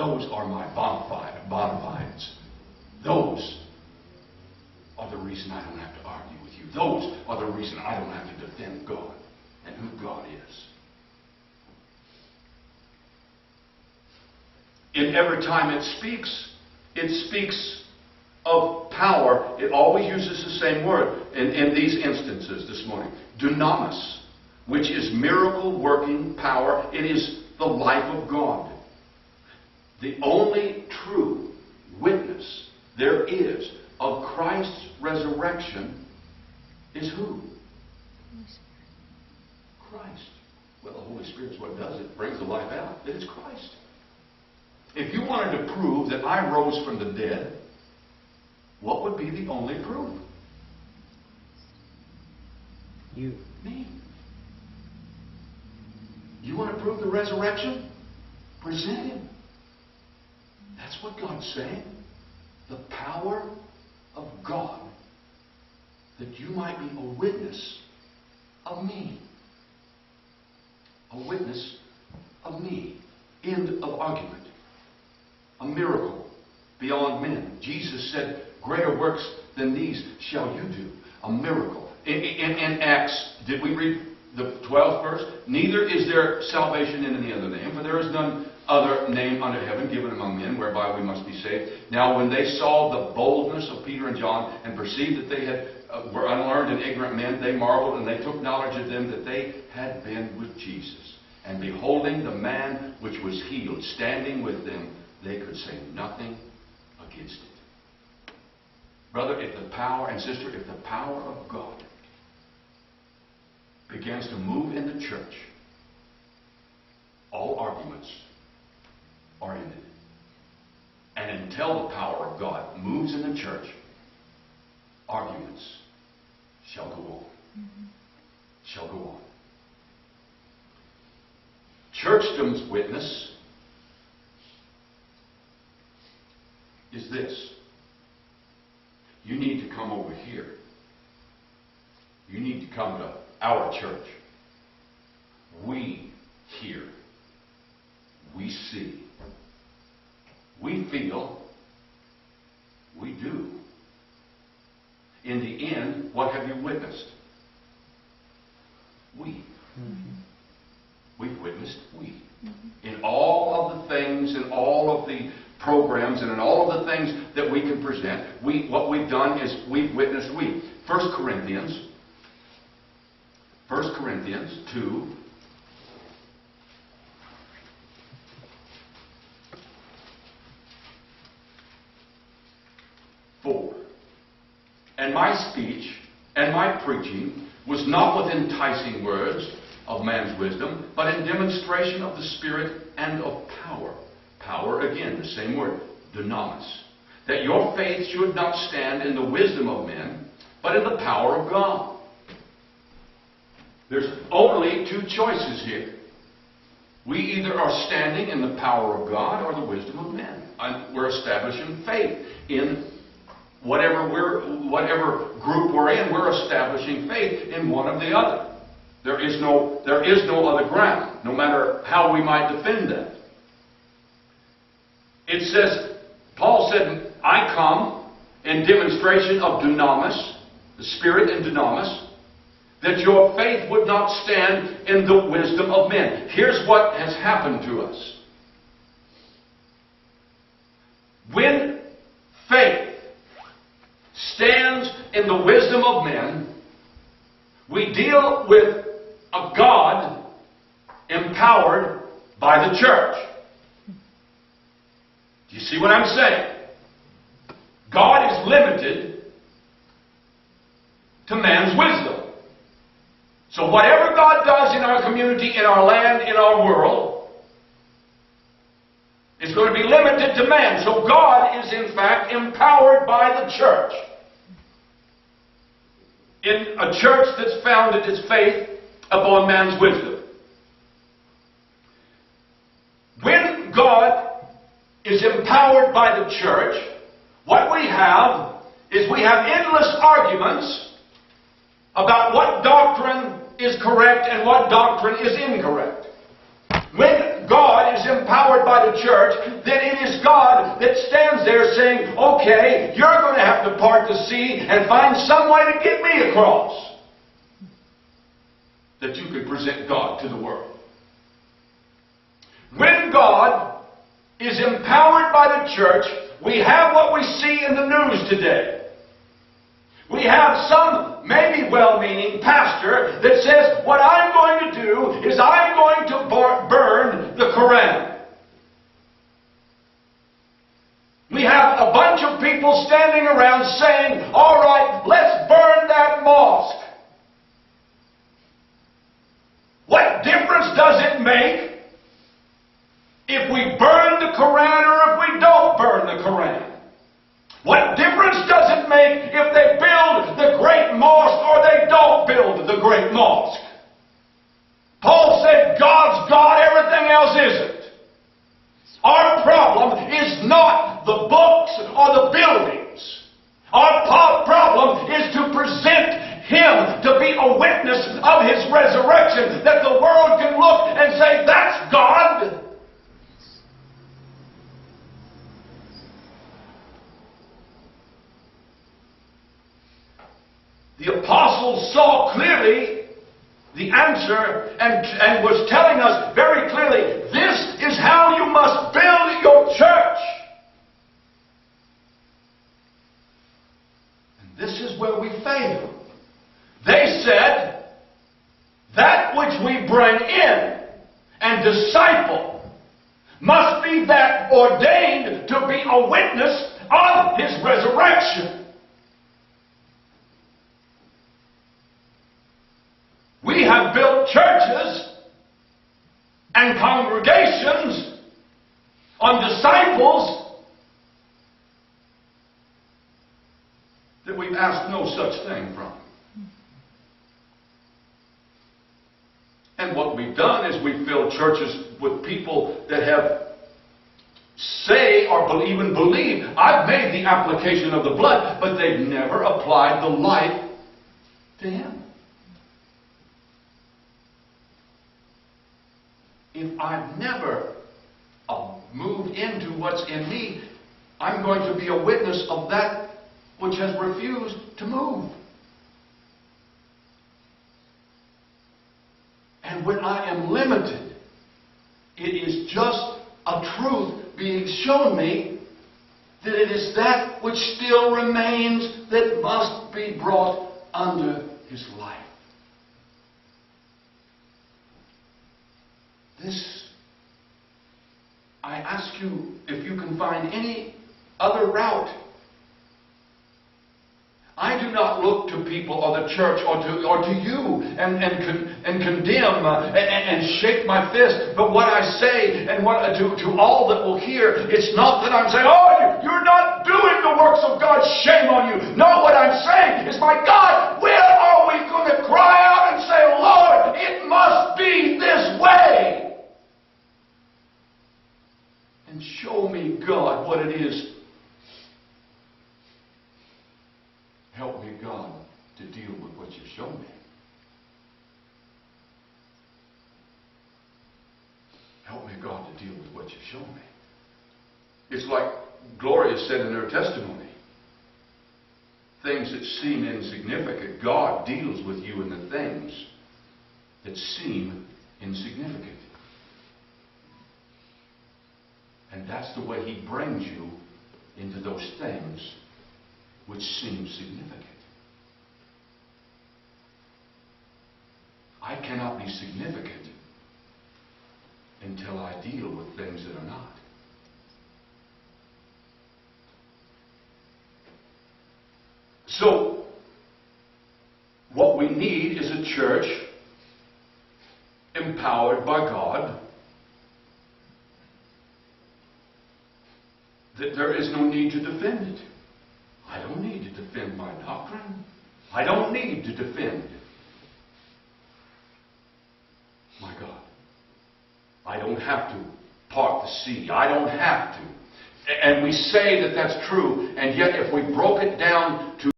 Those are my bona fides. Those are the reason I don't have to argue with you. Those are the reason I don't have to defend God and who God is. In every time it speaks of power. It always uses the same word in these instances this morning. Dunamis, which is miracle working power. It is the life of God. The only true witness there is of Christ's resurrection is who? Christ. Well, the Holy Spirit is what does it. Brings the life out. It is Christ. If you wanted to prove that I rose from the dead, what would be the only proof? You. Me. You want to prove the resurrection? Present Him. That's what God's saying. The power of God, that you might be a witness of me. A witness of me. End of argument. A miracle beyond men. Jesus said, greater works than these shall you do. A miracle. In Acts, did we read the 12th verse? Neither is there salvation in any other name, for there is none other name under heaven given among men whereby we must be saved. Now when they saw the boldness of Peter and John and perceived that they were unlearned and ignorant men, they marveled, and they took knowledge of them that they had been with Jesus. And beholding the man which was healed standing with them, they could say nothing against it. Brother, if the power, and sister, if the power of God begins to move in the church, all arguments are ended. And until the power of God moves in the church, arguments shall go on. Shall go on. Churchdom's witness is this. You need to come over here. You need to come to our church. We hear. We see. We feel. We do. In the end, what have you witnessed? We. We've witnessed we. In all of the things, in all of the programs, and in all of the things that we can present, what we've done is we've witnessed we. 1 Corinthians 2. And my speech and my preaching was not with enticing words of man's wisdom, but in demonstration of the Spirit and of power. Power, again, the same word, dunamis. That your faith should not stand in the wisdom of men, but in the power of God. There's only two choices here. We either are standing in the power of God or the wisdom of men. We're establishing faith in whatever group we're in. We're establishing faith in one or the other. There is no other ground, no matter how we might defend that. It says, Paul said, I come in demonstration of dunamis, the Spirit and dunamis, that your faith would not stand in the wisdom of men. Here's what has happened to us. When faith stands in the wisdom of men, we deal with a God empowered by the church. Do you see what I'm saying? God is limited to man's wisdom. So whatever God does in our community, in our land, in our world, is going to be limited to man. So God is in fact empowered by the church. In a church that's founded its faith upon man's wisdom. When God is empowered by the church, what we have is we have endless arguments about what doctrine is correct and what doctrine is incorrect. When God is empowered by the church, then in God that stands there saying, okay, you're going to have to part the sea and find some way to get me across. That you could present God to the world. When God is empowered by the church, we have what we see in the news today. We have some maybe well-meaning pastor that says, what I'm going to do is I'm going to burn the Koran. We have a bunch of people standing around saying, all right, let's burn that mosque. What difference does it make if we burn the Koran or if we don't burn the Koran? What difference does it make if they build the great mosque or they don't build the great mosque? Paul said, God's God, everything else isn't. Our problem is not the books or the buildings. Our problem is to present Him to be a witness of His resurrection, that the world can look and say, that's God. The apostles saw clearly the answer and was telling us very clearly, this is how you must build your church. And this is where we fail. They said, that which we bring in and disciple must be that ordained to be a witness of His resurrection. We have built churches and congregations on disciples that we've asked no such thing from. And what we've done is we've filled churches with people that have say or even believe, I've made the application of the blood, but they've never applied the life to Him. If I've never moved into what's in me, I'm going to be a witness of that which has refused to move. And when I am limited, it is just a truth being shown me that it is that which still remains that must be brought under His life. This, I ask you if you can find any other route. I do not look to people or the church or to you and condemn and shake my fist. But what I say and what to all that will hear, it's not that I'm saying, oh, you're not doing the works of God, shame on you. No, what I'm saying is, my God, when are we going to cry out and say, Lord, it must be this way? And show me, God, what it is. Help me, God, to deal with what you've shown me. Help me, God, to deal with what you've shown me. It's like Gloria said in her testimony. Things that seem insignificant, God deals with you in the things that seem insignificant. And that's the way He brings you into those things which seem significant. I cannot be significant until I deal with things that are not. So, what we need is a church empowered by God, that there is no need to defend it. I don't need to defend my doctrine. I don't need to defend my God. I don't have to part the sea. I don't have to. And we say that that's true, and yet if we broke it down to